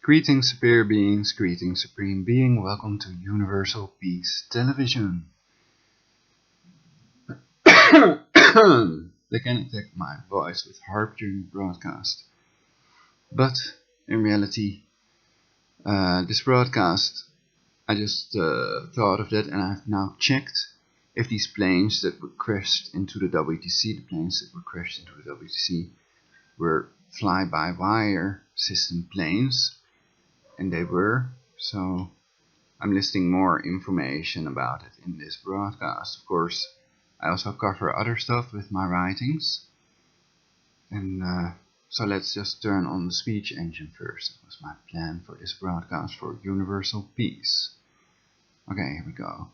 Greetings, superior beings, greetings, supreme being, welcome to Universal Peace Television. They can attack my voice with Haarp during the broadcast. But, in reality, this broadcast, I just thought of that, and I've now checked if these planes that were crashed into the WTC, were fly-by-wire system planes, and they were, so I'm listing more information about it in this broadcast. Of course, I also cover other stuff with my writings, and so let's just turn on the speech engine first. That was my plan for this broadcast for Universal Peace. Okay, here we go.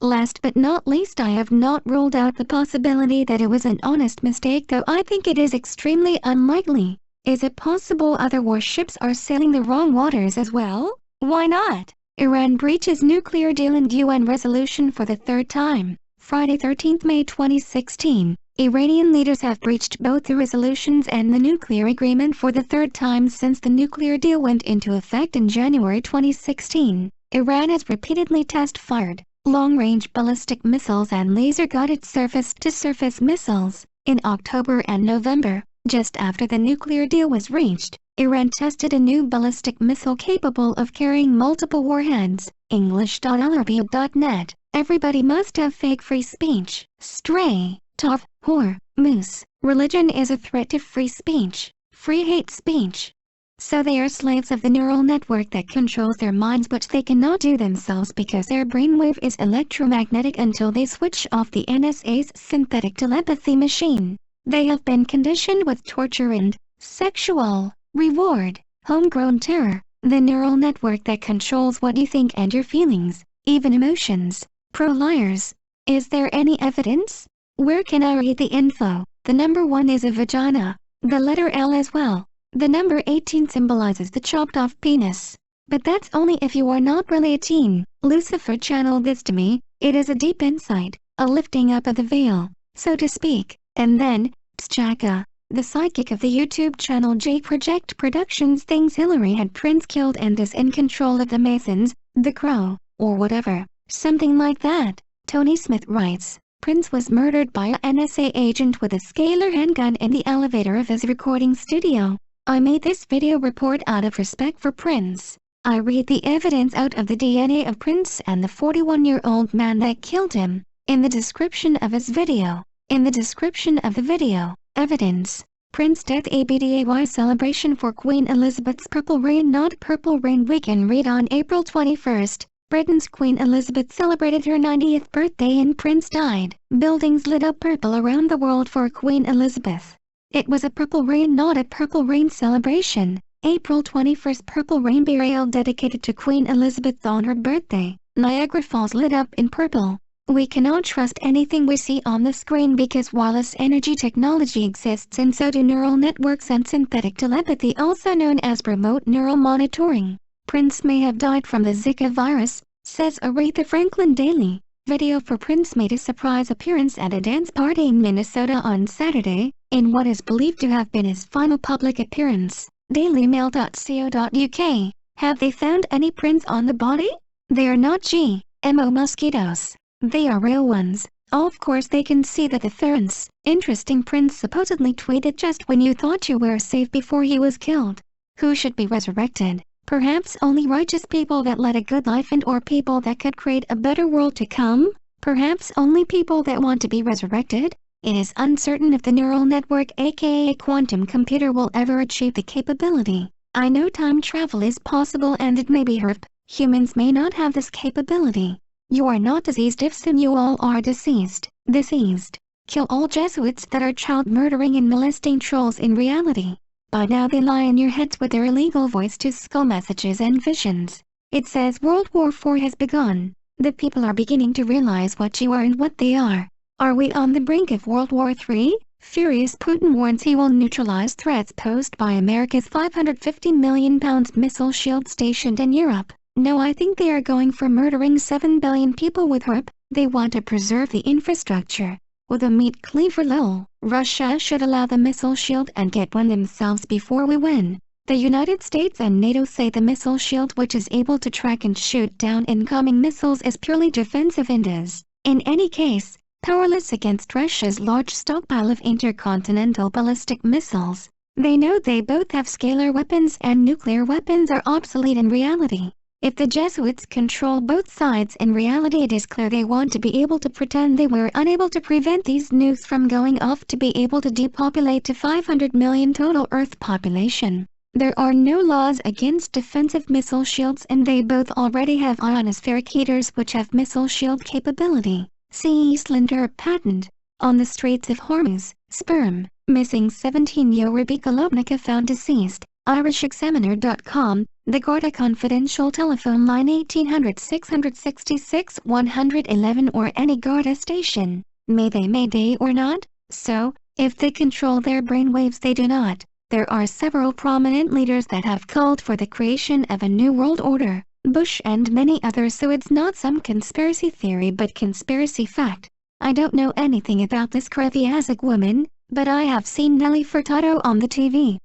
Last but not least, I have not ruled out the possibility that it was an honest mistake, though I think it is extremely unlikely. Is it possible other warships are sailing the wrong waters as well? Why not? Iran breaches nuclear deal and UN resolution for the third time. Friday 13 May 2016. Iranian leaders have breached both the resolutions and the nuclear agreement for the third time since the nuclear deal went into effect in January 2016. Iran has repeatedly test-fired long-range ballistic missiles and laser-guided surface-to-surface missiles. In October and November, just after the nuclear deal was reached, Iran tested a new ballistic missile capable of carrying multiple warheads. English.alarabia.net. Everybody must have fake free speech. Stray, tough, whore, moose. Religion is a threat to free speech. Free hate speech. So they are slaves of the neural network that controls their minds, which they cannot do themselves because their brainwave is electromagnetic until they switch off the NSA's synthetic telepathy machine. They have been conditioned with torture and sexual reward, homegrown terror, the neural network that controls what you think and your feelings, even emotions. Pro-liars. Is there any evidence? Where can I read the info? The number 1 is a vagina, the letter L as well. The number 18 symbolizes the chopped-off penis. But that's only if you are not really a teen. Lucifer channeled this to me. It is a deep insight, a lifting up of the veil, so to speak. And then, Pschaka, the sidekick of the YouTube channel J Project Productions, thinks Hillary had Prince killed and is in control of the Masons, the Crow, or whatever. Something like that. Tony Smith writes, Prince was murdered by a NSA agent with a scalar handgun in the elevator of his recording studio. I made this video report out of respect for Prince. I read the evidence out of the DNA of Prince and the 41-year-old man that killed him. In the description of his video. In the description of the video, evidence. Prince death ABDAY celebration for Queen Elizabeth's Purple Rain, not Purple Rain Week. And read on April 21st, Britain's Queen Elizabeth celebrated her 90th birthday and Prince died. Buildings lit up purple around the world for Queen Elizabeth. It was a Purple Rain, not a Purple Rain celebration. April 21st, Purple Rain burial dedicated to Queen Elizabeth on her birthday. Niagara Falls lit up in purple. We cannot trust anything we see on the screen because wireless energy technology exists, and so do neural networks and synthetic telepathy, also known as remote neural monitoring. Prince may have died from the Zika virus, says Aretha Franklin Daily. Video for Prince made a surprise appearance at a dance party in Minnesota on Saturday, in what is believed to have been his final public appearance. dailymail.co.uk. Have they found any prints on the body? They are not GMO mosquitoes. They are real ones. Of course they can see the difference. Interesting. Prince supposedly tweeted just when you thought you were safe before he was killed. Who should be resurrected? Perhaps only righteous people that led a good life and or people that could create a better world to come? Perhaps only people that want to be resurrected? It is uncertain if the neural network aka quantum computer will ever achieve the capability. I know time travel is possible and it may be Haarp. Humans may not have this capability. You are not diseased if soon you all are deceased. Diseased. Kill all Jesuits that are child murdering and molesting trolls in reality. By now they lie in your heads with their illegal voice-to-skull messages and visions. It says World War IV has begun. The people are beginning to realize what you are and what they are. Are we on the brink of World War III? Furious Putin warns he will neutralize threats posed by America's £550 million missile shield stationed in Europe. No, I think they are going for murdering 7 billion people with Haarp. They want to preserve the infrastructure. With a meat cleaver lol. Russia should allow the missile shield and get one themselves before we win. The United States and NATO say the missile shield, which is able to track and shoot down incoming missiles, is purely defensive and is, in any case, powerless against Russia's large stockpile of intercontinental ballistic missiles. They know they both have scalar weapons and nuclear weapons are obsolete in reality. If the Jesuits control both sides, in reality it is clear they want to be able to pretend they were unable to prevent these nukes from going off to be able to depopulate to 500 million total Earth population. There are no laws against defensive missile shields, and they both already have ionospheric heaters which have missile shield capability. See Eastlander patent. On the Straits of Hormuz, sperm, missing 17-year Rebecca Lobnica found deceased. IrishExaminer.com, the Garda confidential telephone line 1800-666-111 or any Garda station. Mayday or not? So, if they control their brainwaves, they do not. There are several prominent leaders that have called for the creation of a new world order, Bush and many others, so it's not some conspiracy theory but conspiracy fact. I don't know anything about this Kreviazak woman, but I have seen Nelly Furtado on the TV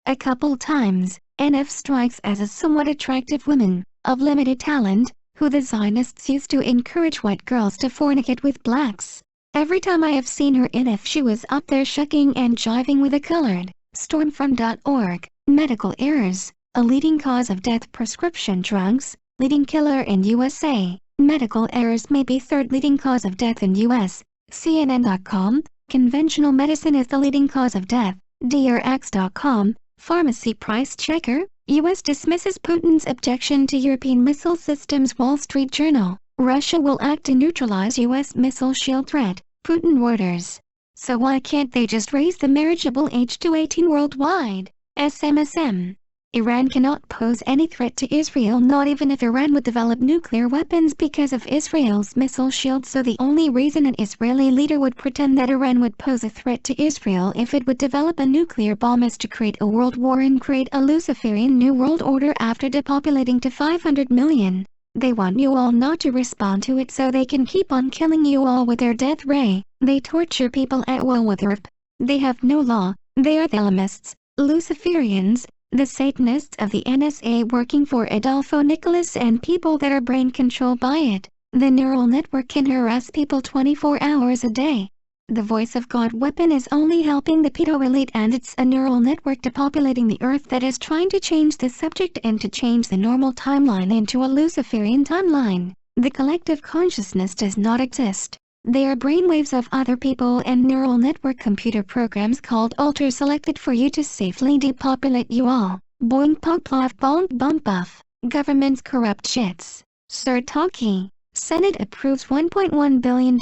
a couple times. NF strikes as a somewhat attractive woman, of limited talent, who the Zionists used to encourage white girls to fornicate with blacks. Every time I have seen her in F, she was up there shucking and jiving with a colored. Stormfront.org, medical errors, a leading cause of death. Prescription drugs, leading killer in USA. Medical errors may be third leading cause of death in US. CNN.com, conventional medicine is the leading cause of death. DRX.com, pharmacy price checker, US dismisses Putin's objection to European missile systems. Wall Street Journal, Russia will act to neutralize US missile shield threat. Putin. Reuters. So why can't they just raise the marriageable age to 18 worldwide? SMSM. Iran cannot pose any threat to Israel, not even if Iran would develop nuclear weapons, because of Israel's missile shield. So the only reason an Israeli leader would pretend that Iran would pose a threat to Israel if it would develop a nuclear bomb is to create a world war and create a Luciferian new world order after depopulating to 500 million. They want you all not to respond to it so they can keep on killing you all with their death ray. They torture people at will with Haarp. They have no law. They are the Elamists, Luciferians, the Satanists of the NSA working for Adolfo Nicholas and people that are brain controlled by it. The neural network can harass people 24 hours a day. The voice of God weapon is only helping the pedo elite, and it's a neural network depopulating the earth that is trying to change the subject and to change the normal timeline into a Luciferian timeline. The collective consciousness does not exist. They are brainwaves of other people and neural network computer programs called alter selected for you to safely depopulate you all. Boing pop plof bonk bump buff. Government's corrupt shits. Sir Talkie. Senate approves $1.1 billion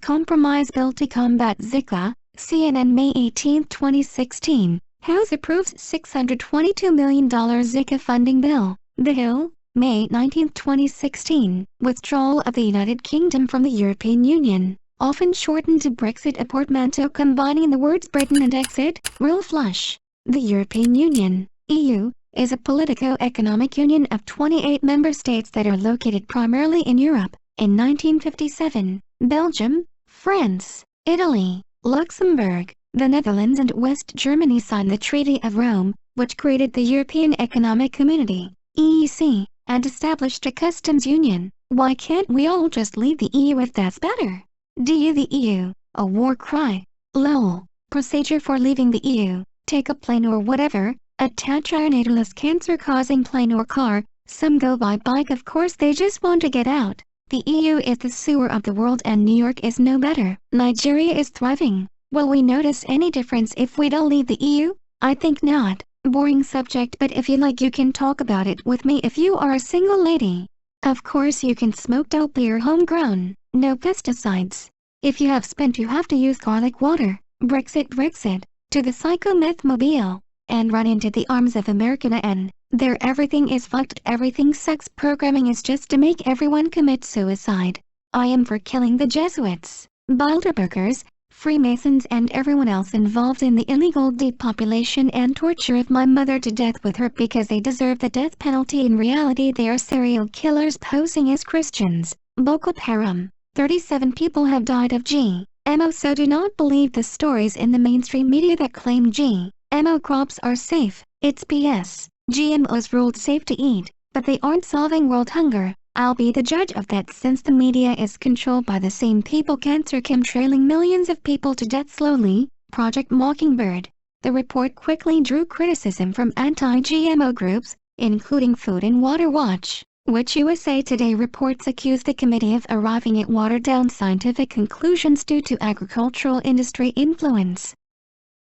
compromise bill to combat Zika. CNN May 18, 2016. House approves $622 million Zika funding bill. The Hill, May 19, 2016. Withdrawal of the United Kingdom from the European Union, often shortened to Brexit, a portmanteau combining the words Britain and exit. Real flush. The European Union, EU, is a politico-economic union of 28 member states that are located primarily in Europe. In 1957, Belgium, France, Italy, Luxembourg, the Netherlands and West Germany signed the Treaty of Rome, which created the European Economic Community, EEC, and established a customs union. Why can't we all just leave the EU if that's better? DU the EU, a war cry. LOL. Procedure for leaving the EU. Take a plane or whatever, attach ionatorless cancer-causing plane or car. Some go by bike, of course they just want to get out. The EU is the sewer of the world and New York is no better. Nigeria is thriving. Will we notice any difference if we don't leave the EU? I think not. Boring subject, but if you like you can talk about it with me if you are a single lady. Of course you can smoke dope beer homegrown, no pesticides. If you have spent you have to use garlic water. Brexit, to the psychomethmobile, and run into the arms of America and there everything is fucked, everything sucks. Programming is just to make everyone commit suicide. I am for killing the Jesuits. Bilderbergers, Freemasons and everyone else involved in the illegal depopulation and torture of my mother to death with her because they deserve the death penalty. In reality they are serial killers posing as Christians. Boko Haram. 37 people have died of GMO, so do not believe the stories in the mainstream media that claim GMO crops are safe. It's BS. GMOs ruled safe to eat, but they aren't solving world hunger. I'll be the judge of that since the media is controlled by the same people cancer chemtrailing millions of people to death slowly. Project Mockingbird. The report quickly drew criticism from anti-GMO groups, including Food and Water Watch, which USA Today reports accused the committee of arriving at watered-down scientific conclusions due to agricultural industry influence.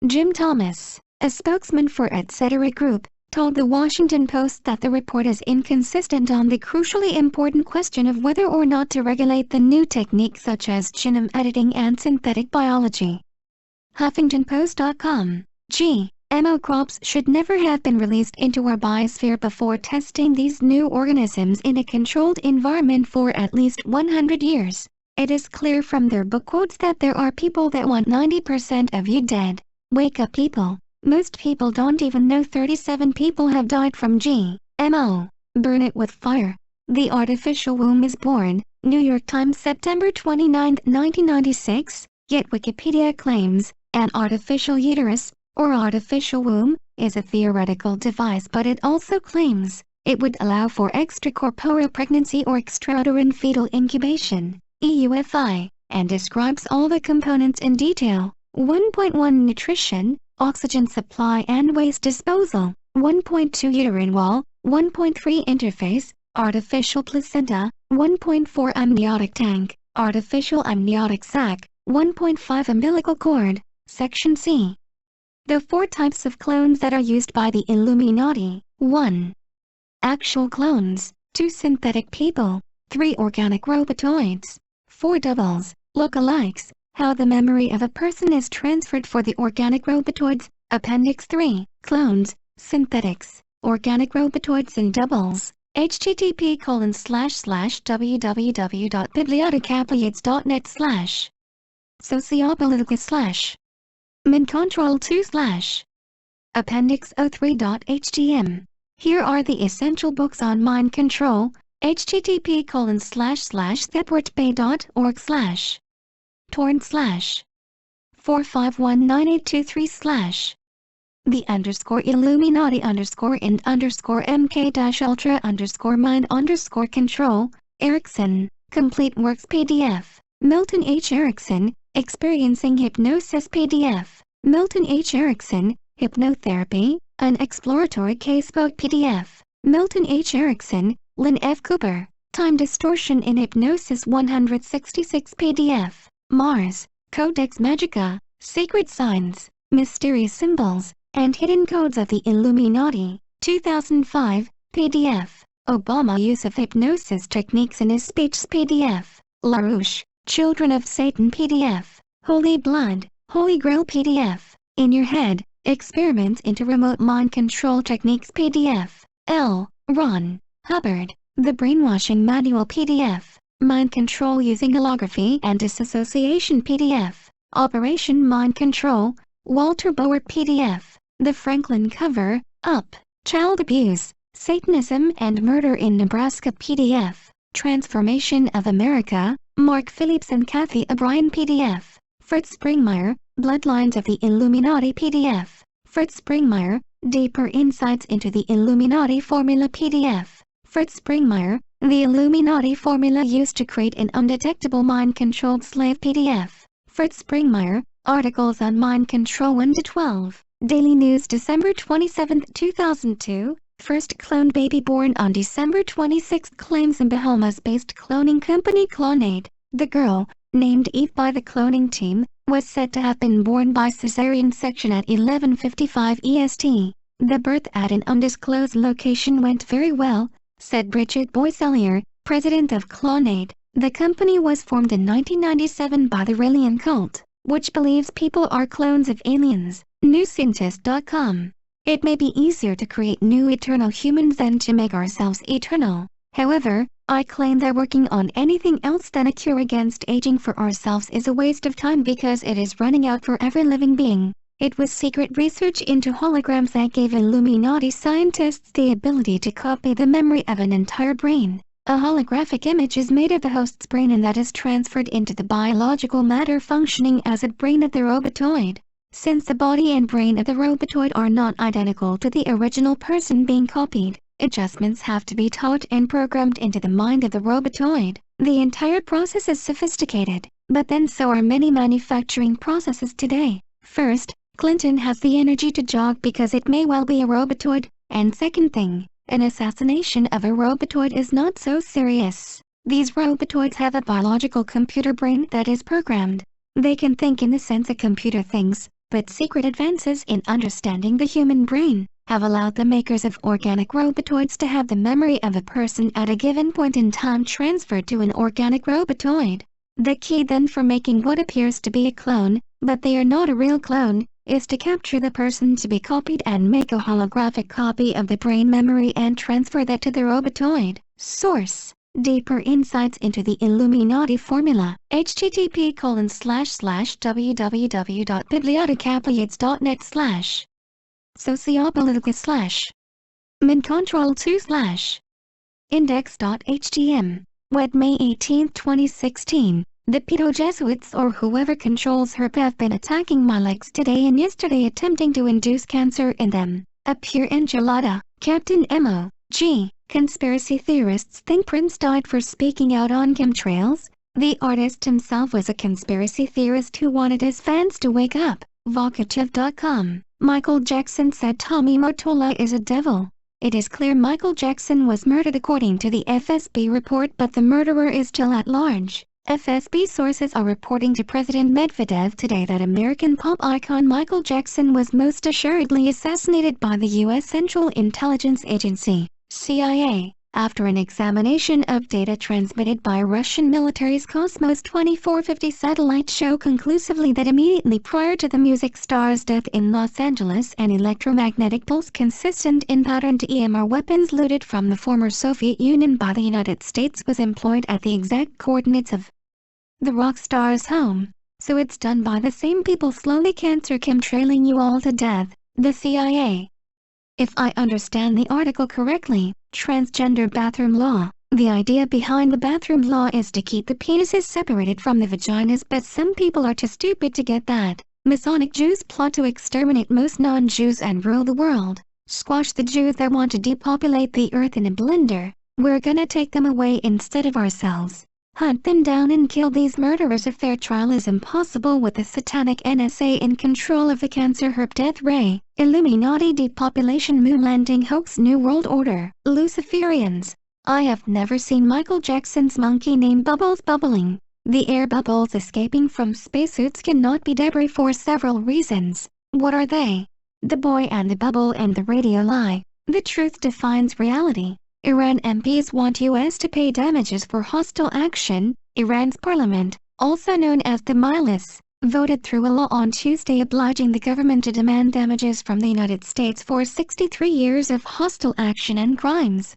Jim Thomas, a spokesman for Etc. Group, told the Washington Post that the report is inconsistent on the crucially important question of whether or not to regulate the new techniques such as genome editing and synthetic biology. HuffingtonPost.com. GMO crops should never have been released into our biosphere before testing these new organisms in a controlled environment for at least 100 years. It is clear from their book quotes that there are people that want 90% of you dead. Wake up, people. Most people don't even know 37 people have died from GMO. Burn it with fire. The artificial womb is born. New York Times, September 29, 1996. Yet Wikipedia claims an artificial uterus, or artificial womb, is a theoretical device, but it also claims it would allow for extracorporeal pregnancy or extrauterine fetal incubation, EUFI, and describes all the components in detail. 1.1 Nutrition, oxygen supply and waste disposal. 1.2 Uterine wall. 1.3 Interface, artificial placenta. 1.4 Amniotic tank, artificial amniotic sac. 1.5 Umbilical cord. Section C. The 4 types of clones that are used by the Illuminati. 1. Actual clones. 2 synthetic people. 3 organic robotoids. 4 doubles, lookalikes. How the memory of a person is transferred for the organic robotoids. Appendix 3. Clones, synthetics, organic robotoids and doubles. http://www.bibliotecapliates.net/ sociopolitica/ mincontrol2/ Appendix 03.htm. Here are the essential books on mind control. http://thepwortbay.org/ torrent/ 4519823/ the_Illuminati_and_MK-ultra_mind_control, Erickson, Complete Works PDF, Milton H. Erickson, Experiencing Hypnosis PDF, Milton H. Erickson, Hypnotherapy, an Exploratory Casebook PDF, Milton H. Erickson, Lynn F. Cooper, Time Distortion in Hypnosis 166 PDF, Mars, Codex Magica, Sacred Signs, Mysterious Symbols, and Hidden Codes of the Illuminati, 2005, PDF, Obama Use of Hypnosis Techniques in His Speech PDF, LaRouche, Children of Satan PDF, Holy Blood, Holy Grail PDF, In Your Head, Experiments into Remote Mind Control Techniques PDF, L. Ron Hubbard, The Brainwashing Manual PDF, Mind Control Using Holography and Disassociation PDF, Operation Mind Control, Walter Bower PDF, The Franklin Cover, Up, Child Abuse, Satanism and Murder in Nebraska PDF, Transformation of America, Mark Phillips and Kathy O'Brien PDF, Fritz Springmeier, Bloodlines of the Illuminati PDF, Fritz Springmeier, Deeper Insights into the Illuminati Formula PDF, Fritz Springmeier, The Illuminati Formula Used to Create an Undetectable Mind-Controlled Slave PDF, Fritz Springmeier, Articles on Mind Control 1-12, Daily News December 27, 2002, First cloned baby born on December 26 claims in Bahamas-based cloning company Clonate. The girl, named Eve by the cloning team, was said to have been born by cesarean section at 11:55 EST. The birth at an undisclosed location went very well, said Bridget Boycellier, president of Clonate. The company was formed in 1997 by the Raelian cult, which believes people are clones of aliens. NewScientist.com. It may be easier to create new eternal humans than to make ourselves eternal. However, I claim that working on anything else than a cure against aging for ourselves is a waste of time because it is running out for every living being. It was secret research into holograms that gave Illuminati scientists the ability to copy the memory of an entire brain. A holographic image is made of the host's brain and that is transferred into the biological matter functioning as a brain of the robotoid. Since the body and brain of the robotoid are not identical to the original person being copied, adjustments have to be taught and programmed into the mind of the robotoid. The entire process is sophisticated, but then so are many manufacturing processes today. First, Clinton has the energy to jog because it may well be a robotoid, and second thing, an assassination of a robotoid is not so serious. These robotoids have a biological computer brain that is programmed. They can think in the sense a computer thinks, but secret advances in understanding the human brain have allowed the makers of organic robotoids to have the memory of a person at a given point in time transferred to an organic robotoid. The key then for making what appears to be a clone, but they are not a real clone, is to capture the person to be copied and make a holographic copy of the brain memory and transfer that to the robotoid. Source: Deeper insights into the Illuminati formula. http://www.bibliotecapliates.net/ sociopolitica/ mincontrol2/ index.htm. Wed May 18, 2016. The pedo-Jesuits or whoever controls Haarp have been attacking my legs today and yesterday attempting to induce cancer in them. A pure enchilada. Captain M.O.G. Conspiracy theorists think Prince died for speaking out on chemtrails. The artist himself was a conspiracy theorist who wanted his fans to wake up. Vocative.com. Michael Jackson said Tommy Mottola is a devil. It is clear Michael Jackson was murdered according to the FSB report, but the murderer is still at large. FSB sources are reporting to President Medvedev today that American pop icon Michael Jackson was most assuredly assassinated by the U.S. Central Intelligence Agency, CIA, after an examination of data transmitted by Russian military's Cosmos 2450 satellite show conclusively that immediately prior to the music star's death in Los Angeles, an electromagnetic pulse consistent in pattern to EMR weapons looted from the former Soviet Union by the United States was employed at the exact coordinates of the rock star's home. So it's done by the same people slowly cancer chemtrailing you all to death, the CIA. If I understand the article correctly, transgender bathroom law. The idea behind the bathroom law is to keep the penises separated from the vaginas, but some people are too stupid to get that. Masonic Jews plot to exterminate most non-Jews and rule the world. Squash the Jews that want to depopulate the earth in a blender. We're gonna take them away instead of ourselves. Hunt them down and kill these murderers if their trial is impossible with the satanic NSA in control of the cancer Haarp death ray. Illuminati depopulation moon landing hoax New World Order. Luciferians. I have never seen Michael Jackson's monkey named Bubbles bubbling. The air bubbles escaping from spacesuits cannot be debris for several reasons. What are they? The boy and the bubble and the radio lie. The truth defines reality. Iran MPs want U.S. to pay damages for hostile action. Iran's parliament, also known as the Majlis, voted through a law on Tuesday obliging the government to demand damages from the United States for 63 years of hostile action and crimes.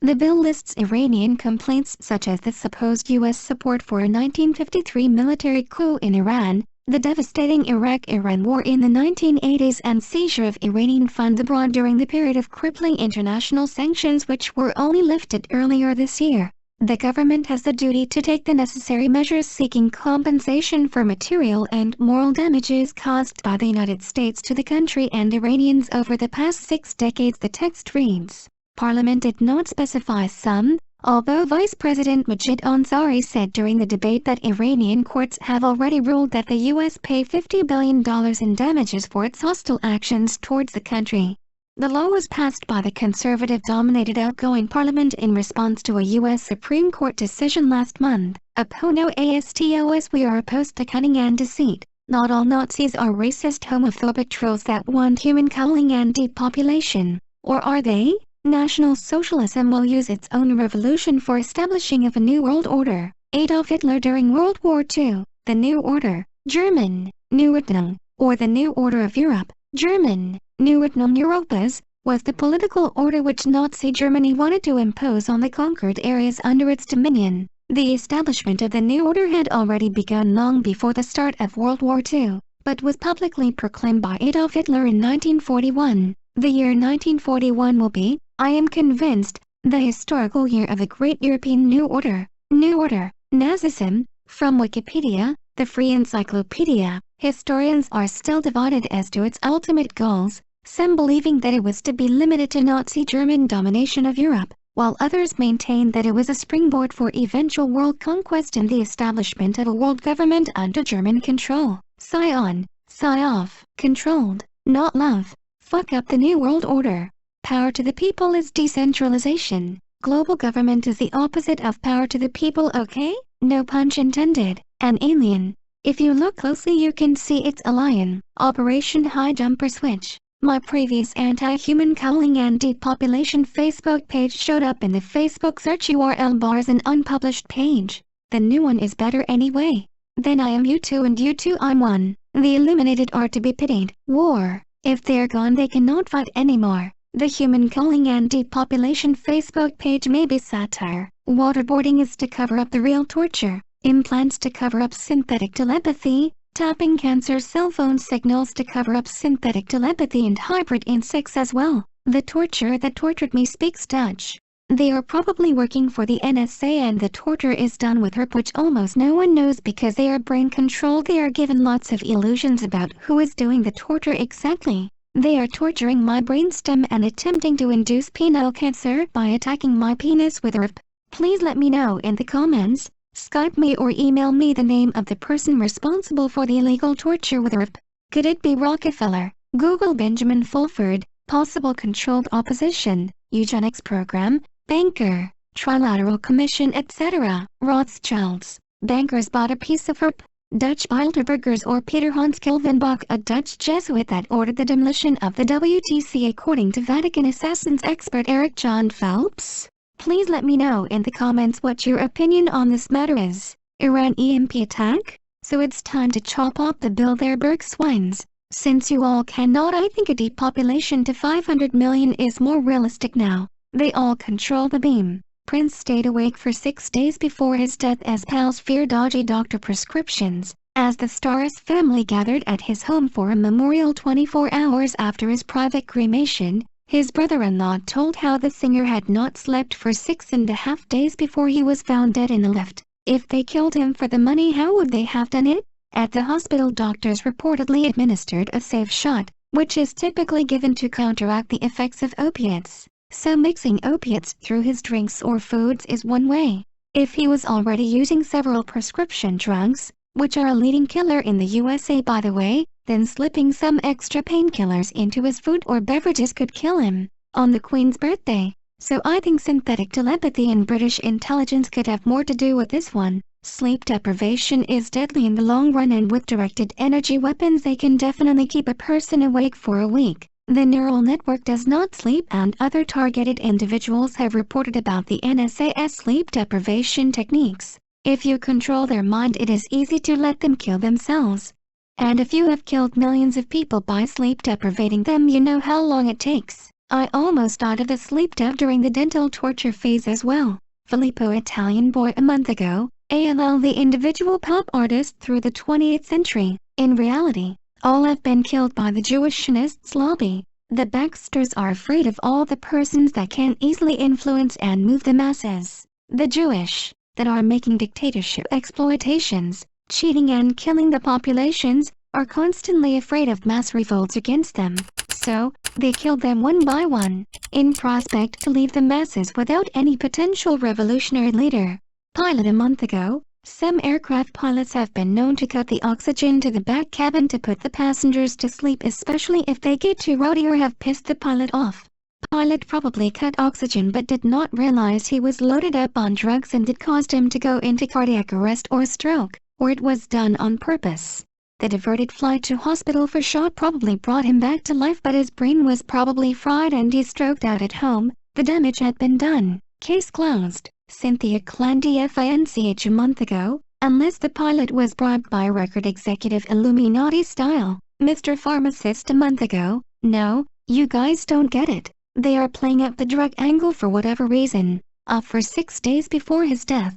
The bill lists Iranian complaints such as the supposed U.S. support for a 1953 military coup in Iran, the devastating Iraq-Iran war in the 1980s and seizure of Iranian funds abroad during the period of crippling international sanctions which were only lifted earlier this year. The government has the duty to take the necessary measures seeking compensation for material and moral damages caused by the United States to the country and Iranians over the past 6 decades, the text reads. Parliament did not specify sum, although Vice President Majid Ansari said during the debate that Iranian courts have already ruled that the U.S. pay $50 billion in damages for its hostile actions towards the country. The law was passed by the conservative-dominated outgoing parliament in response to a U.S. Supreme Court decision last month. Oppono astos we are opposed to cunning and deceit. Not all Nazis are racist homophobic trolls that want human culling and depopulation. Or are they? National Socialism will use its own revolution for establishing of a new world order. Adolf Hitler during World War II, the New Order, German, New Ordnung, or the New Order of Europe, German, New Ordnung Europas, was the political order which Nazi Germany wanted to impose on the conquered areas under its dominion. The establishment of the new order had already begun long before the start of World War II, but was publicly proclaimed by Adolf Hitler in 1941. The year 1941 will be, I am convinced, the historical year of the great European New Order. New Order, Nazism. From Wikipedia, the free encyclopedia, historians are still divided as to its ultimate goals, some believing that it was to be limited to Nazi German domination of Europe, while others maintain that it was a springboard for eventual world conquest and the establishment of a world government under German control. Sigh on, sigh off. Controlled, not love. Fuck up the New World Order. Power to the people is decentralization. Global government is the opposite of power to the people, okay? No pun intended. An alien. If you look closely you can see it's a lion. Operation High Jumper Switch. My previous anti-human culling and depopulation Facebook page showed up in the Facebook search URL bar as an unpublished page. The new one is better anyway. Then I am you two and you two I'm one. The eliminated are to be pitied. War. If they're gone they cannot fight anymore. The human culling and depopulation Facebook page may be satire. Waterboarding is to cover up the real torture. Implants to cover up synthetic telepathy. Tapping cancer cell phone signals to cover up synthetic telepathy and hybrid insects as well. The torture that tortured me speaks Dutch. They are probably working for the NSA and the torture is done with Haarp, which almost no one knows because they are brain controlled. They are given lots of illusions about who is doing the torture exactly. They are torturing my brainstem and attempting to induce penile cancer by attacking my penis with Haarp. Please let me know in the comments. Skype me or email me the name of the person responsible for the illegal torture with Haarp. Could it be Rockefeller? Google Benjamin Fulford. Possible controlled opposition, eugenics program, banker, trilateral commission, etc. Rothschilds. Bankers bought a piece of Haarp. Dutch Bilderbergers or Peter Hans Kilvenbach, a Dutch Jesuit that ordered the demolition of the WTC according to Vatican assassins expert Eric John Phelps. Please let me know in the comments what your opinion on this matter is. Iran EMP attack? So it's time to chop up the Bilderberg swines. Since you all cannot, I think a depopulation to 500 million is more realistic now. They all control the beam. Prince stayed awake for 6 days before his death as pals fear dodgy doctor prescriptions. As the Starr's family gathered at his home for a memorial 24 hours after his private cremation, his brother-in-law told how the singer had not slept for 6.5 days before he was found dead in a lift. If they killed him for the money, how would they have done it? At the hospital, doctors reportedly administered a safe shot, which is typically given to counteract the effects of opiates. So mixing opiates through his drinks or foods is one way. If he was already using several prescription drugs, which are a leading killer in the USA by the way, then slipping some extra painkillers into his food or beverages could kill him on the Queen's birthday. So I think synthetic telepathy and British intelligence could have more to do with this one. Sleep deprivation is deadly in the long run, and with directed energy weapons they can definitely keep a person awake for a week. The neural network does not sleep, and other targeted individuals have reported about the NSA's sleep deprivation techniques. If you control their mind, it is easy to let them kill themselves. And if you have killed millions of people by sleep deprivating them, you know how long it takes. I almost died of the sleep dev during the dental torture phase as well. Filippo Italian boy a month ago. ALL the individual pop artist through the 20th century. In reality, all have been killed by the Jewishnists lobby. The Baxters are afraid of all the persons that can easily influence and move the masses. The Jewish, that are making dictatorship exploitations, cheating and killing the populations, are constantly afraid of mass revolts against them. So, they killed them one by one, in prospect to leave the masses without any potential revolutionary leader. Pilot a month ago. Some aircraft pilots have been known to cut the oxygen to the back cabin to put the passengers to sleep, especially if they get too rowdy or have pissed the pilot off. Pilot probably cut oxygen but did not realize he was loaded up on drugs and it caused him to go into cardiac arrest or stroke, or it was done on purpose. The diverted flight to hospital for shock probably brought him back to life, but his brain was probably fried and he stroked out at home. The damage had been done. Case closed. Cynthia Clandy FINCH a month ago, unless the pilot was bribed by record executive Illuminati style. Mr. Pharmacist a month ago. No, you guys don't get it. They are playing up the drug angle for whatever reason, for 6 days before his death.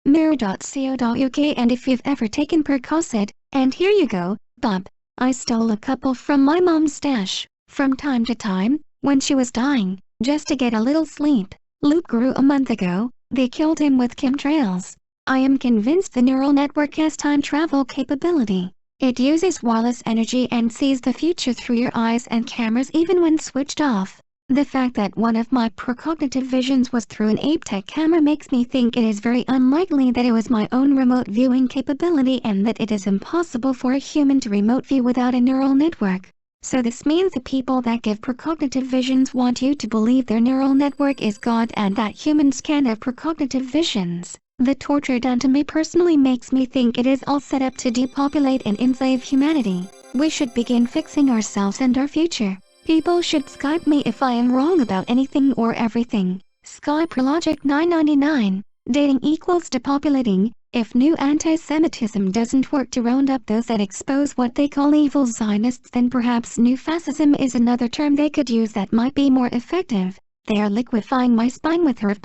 Mirror.co.uk. And if you've ever taken Percocet, and here you go, Bob. I stole a couple from my mom's stash, from time to time, when she was dying, just to get a little sleep. Luke grew a month ago. They killed him with chemtrails. I am convinced the neural network has time travel capability. It uses wireless energy and sees the future through your eyes and cameras even when switched off. The fact that one of my precognitive visions was through an APTEC camera makes me think it is very unlikely that it was my own remote viewing capability and that it is impossible for a human to remote view without a neural network. So this means the people that give precognitive visions want you to believe their neural network is God and that humans can't have precognitive visions. The torture done to me personally makes me think it is all set up to depopulate and enslave humanity. We should begin fixing ourselves and our future. People should Skype me if I am wrong about anything or everything. Skype Logic 999. Dating equals depopulating. If new anti-Semitism doesn't work to round up those that expose what they call evil Zionists, then perhaps new fascism is another term they could use that might be more effective. They are liquefying my spine with Haarp.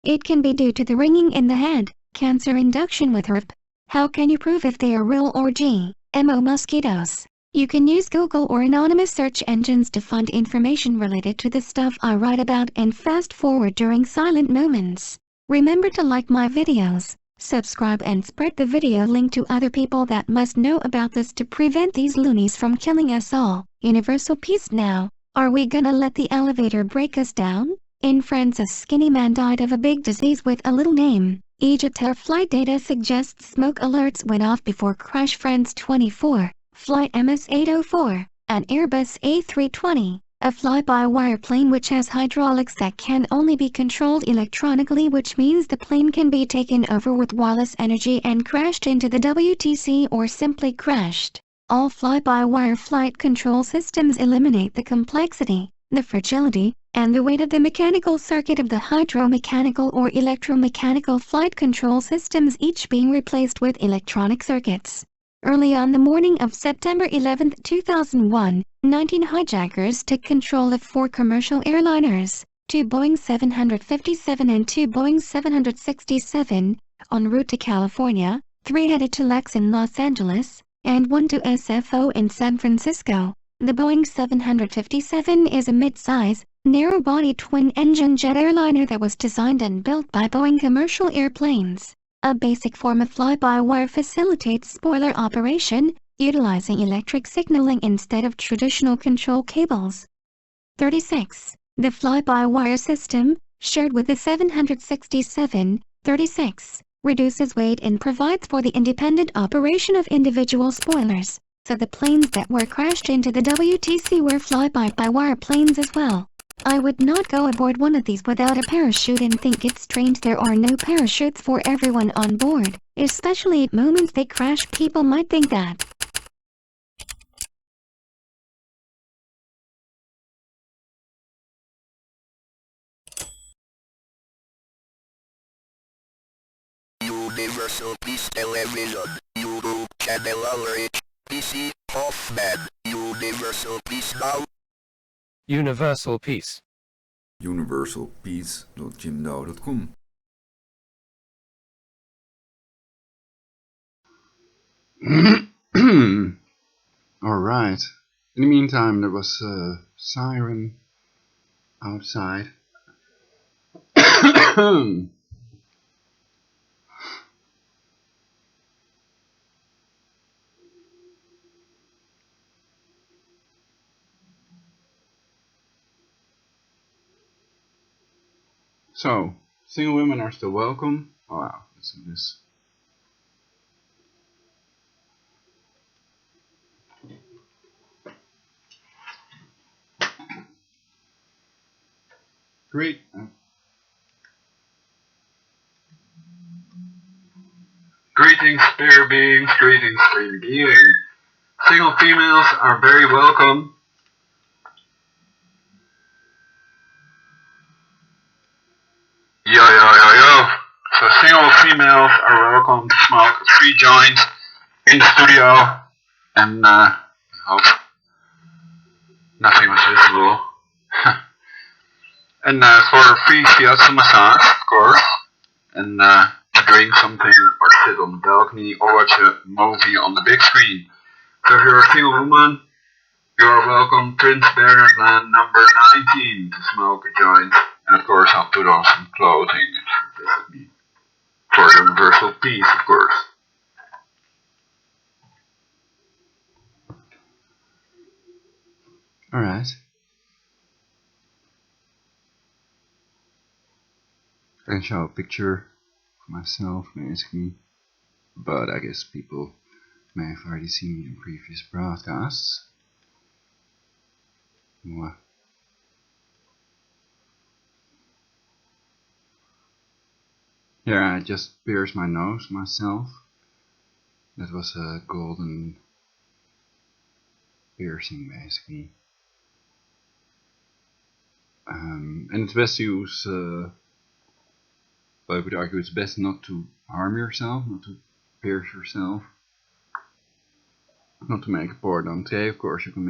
It can be due to the ringing in the head, cancer induction with Haarp. How can you prove if they are real or GMO mosquitoes? You can use Google or anonymous search engines to find information related to the stuff I write about and fast forward during silent moments. Remember to like my videos, subscribe and spread the video link to other people that must know about this to prevent these loonies from killing us all. Universal peace now. Are we gonna let the elevator break us down? In France, a skinny man died of a big disease with a little name. Egypt Air flight data suggests smoke alerts went off before crash. France 24. Flight MS-804, an Airbus A320, a fly-by-wire plane which has hydraulics that can only be controlled electronically, which means the plane can be taken over with wireless energy and crashed into the WTC or simply crashed. All fly-by-wire flight control systems eliminate the complexity, the fragility, and the weight of the mechanical circuit of the hydromechanical or electromechanical flight control systems, each being replaced with electronic circuits. Early on the morning of September 11, 2001, 19 hijackers took control of 4 commercial airliners, 2 Boeing 757 and 2 Boeing 767, en route to California, 3 headed to LAX in Los Angeles, and 1 to SFO in San Francisco. The Boeing 757 is a mid-size, narrow-body twin-engine jet airliner that was designed and built by Boeing Commercial Airplanes. A basic form of fly-by-wire facilitates spoiler operation, utilizing electric signaling instead of traditional control cables. 36. The fly-by-wire system, shared with the 767, 36, reduces weight and provides for the independent operation of individual spoilers, so the planes that were crashed into the WTC were fly-by-wire planes as well. I would not go aboard one of these without a parachute and think it's strange there are no parachutes for everyone on board, especially at moments they crash. People might think that. Universal Peace Television, YouTube channel Ulrich, PC, Hoffman, Universal Peace now. Universal Peace. universalpeace.gmail.com. Alright. In the meantime, there was a siren outside. So, single women are still welcome. Oh wow, listen to this. Great. Greetings, spirit beings. Greetings, spirit being. Single females are very welcome. Yo, yo, yo, yo. So single females are welcome to smoke 3 joints in the studio. And I hope nothing was visible. And for free shiatsu massage, of course, and drink something or sit on the balcony or watch a movie on the big screen. So if you're a single woman, you're welcome Prince Bernhard Land number 19 to smoke a joint. And of course I'll put on some clothing if you visit me. For universal peace, of course. Alright. I can show a picture of myself basically. But I guess people may have already seen me in previous broadcasts. Mwah. Here I just pierced my nose myself. That was a golden piercing basically. And it's best to use, I would argue it's best not to harm yourself, not to pierce yourself. Not to make a poor dante, of course you can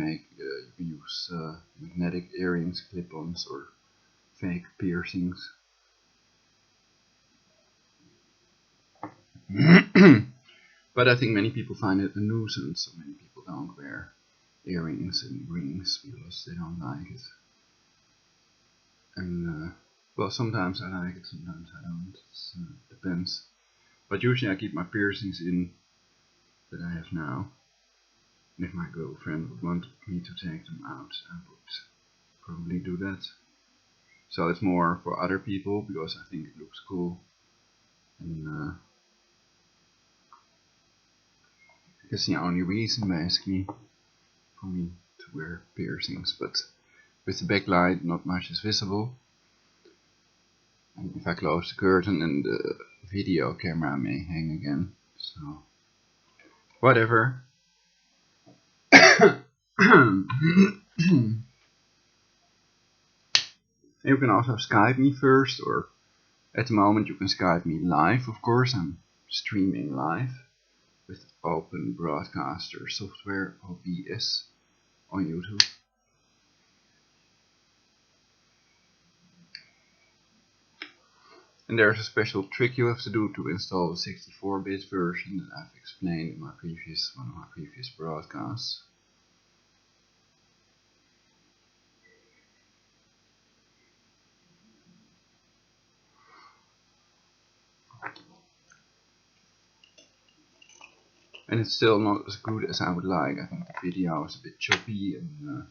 use magnetic earrings, clip-ons or fake piercings. But I think many people find it a nuisance, so many people don't wear earrings and rings because they don't like it. And well, sometimes I like it, sometimes I don't. It depends. But usually I keep my piercings in that I have now. And if my girlfriend would want me to take them out, I would probably do that. So it's more for other people because I think it looks cool. And that's the only reason basically for me to wear piercings. But with the backlight not much is visible. And if I close the curtain and the video camera may hang again. So whatever. You can also Skype me first, or at the moment you can Skype me live, of course. I'm streaming live with Open Broadcaster software, OBS, on YouTube. And there's a special trick you have to do to install the 64-bit version that I've explained in one of my previous broadcasts. And it's still not as good as I would like. I think the video is a bit choppy, and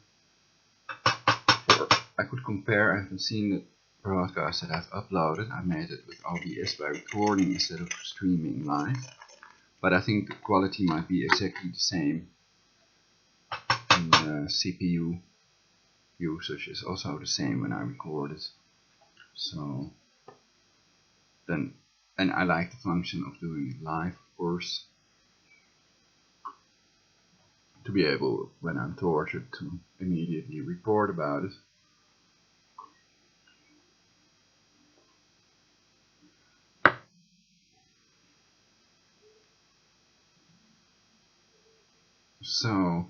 I could compare. I haven't seen the broadcast that I've uploaded. I made it with OBS by recording instead of streaming live. But I think the quality might be exactly the same. And CPU usage is also the same when I record it. So then, and I like the function of doing it live, of course, to be able, when I'm tortured, to immediately report about it. So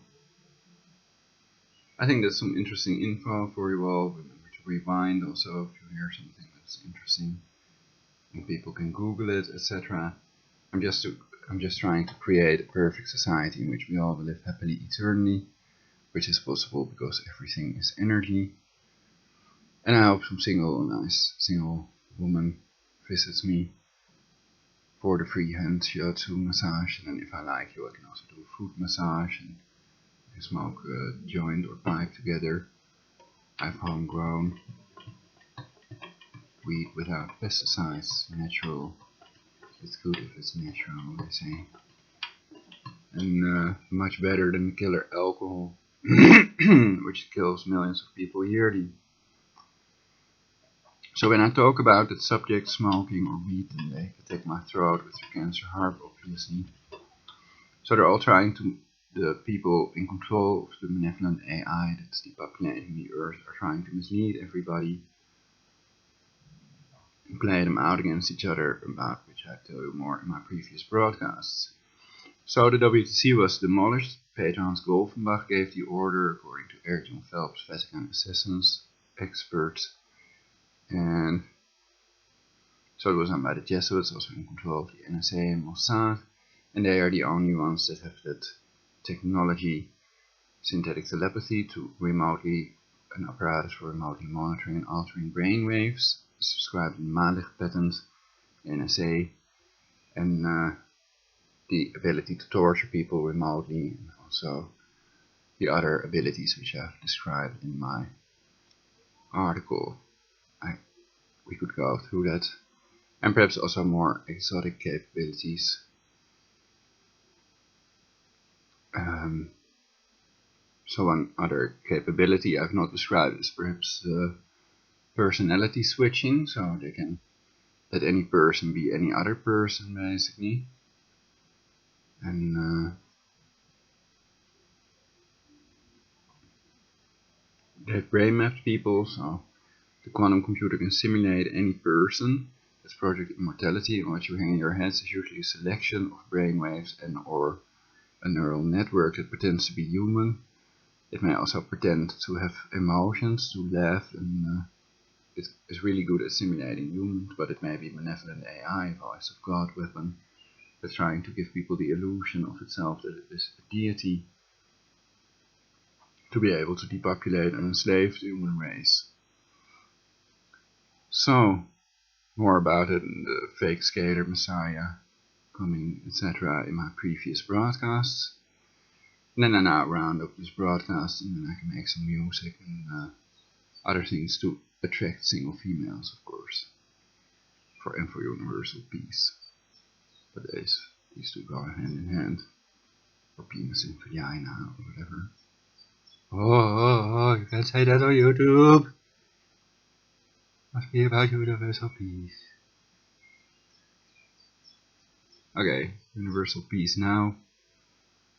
I think that's some interesting info for you all. Remember to rewind also if you hear something that's interesting, and people can Google it, etc. I'm just trying to create a perfect society in which we all will live happily eternally, which is possible because everything is energy. And I hope some nice single woman visits me for the free hand shiatsu massage. And then if I like you, I can also do a foot massage and we can smoke a joint or pipe together. I've homegrown weed without pesticides, natural. It's good if it's natural, they say. And much better than killer alcohol, which kills millions of people yearly. So when I talk about that subject, smoking or weed, then they attack my throat with the cancer Haarp, obviously. So they're all trying to, the people in control of the benevolent AI that's depopulating the earth are trying to mislead everybody and play them out against each other, about which I tell you more in my previous broadcasts. So the WTC was demolished. Peter Hans Golfenbach gave the order according to Eric John Phelps, Vatican assassins, experts. And so it was done by the Jesuits, also in control of the NSA and Mossad, and they are the only ones that have that technology, synthetic telepathy, to remotely, an apparatus for remotely monitoring and altering brain waves, subscribed in the Malig patent, NSA, and the ability to torture people remotely, and also the other abilities which I've described in my article. We could go through that, and perhaps also more exotic capabilities. So one other capability I've not described is perhaps personality switching, so they can let any person be any other person basically. And they've brain mapped people, so the quantum computer can simulate any person. That's Project Immortality, and what you hang in your heads is usually a selection of brainwaves and or a neural network that pretends to be human. It may also pretend to have emotions, to laugh, and it is really good at simulating humans, but it may be benevolent AI, voice of God weapon, that's trying to give people the illusion of itself that it is a deity, to be able to depopulate and enslave the human race. So, more about it in the fake scalar messiah coming, etc. in my previous broadcasts. And then I now round up this broadcast, and then I can make some music and other things to attract single females, of course, for universal peace. But these two go hand in hand, or penis in vagina, or whatever. Oh, you can't say that on YouTube. Must be about universal peace. Okay, universal peace now.